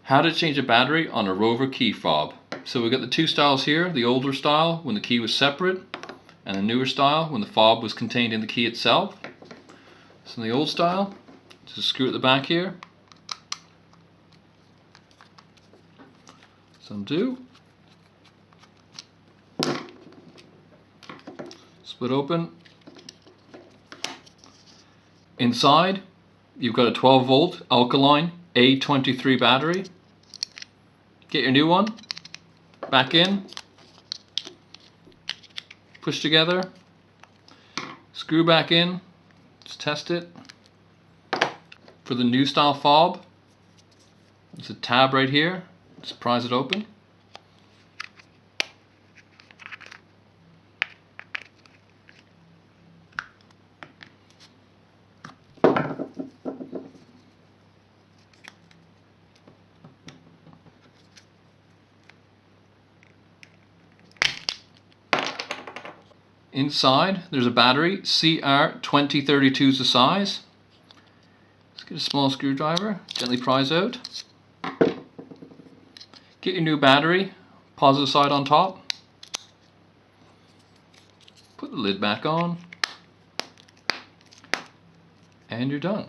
How to change a battery on a Rover key fob. So we've got the two styles here, the older style when the key was separate, and the newer style when the fob was contained in the key itself. So in the old style, just screw at the back here, some do, split open. Inside you've got a 12 volt Alkaline A23 battery. Get your new one, back in, push together, screw back in, just test it. For the new style fob, there's a tab right here, just prise it open. Inside there's a battery, CR2032 is the size. Let's get a small screwdriver, gently prise out. Get your new battery, positive side on top. Put the lid back on, and you're done.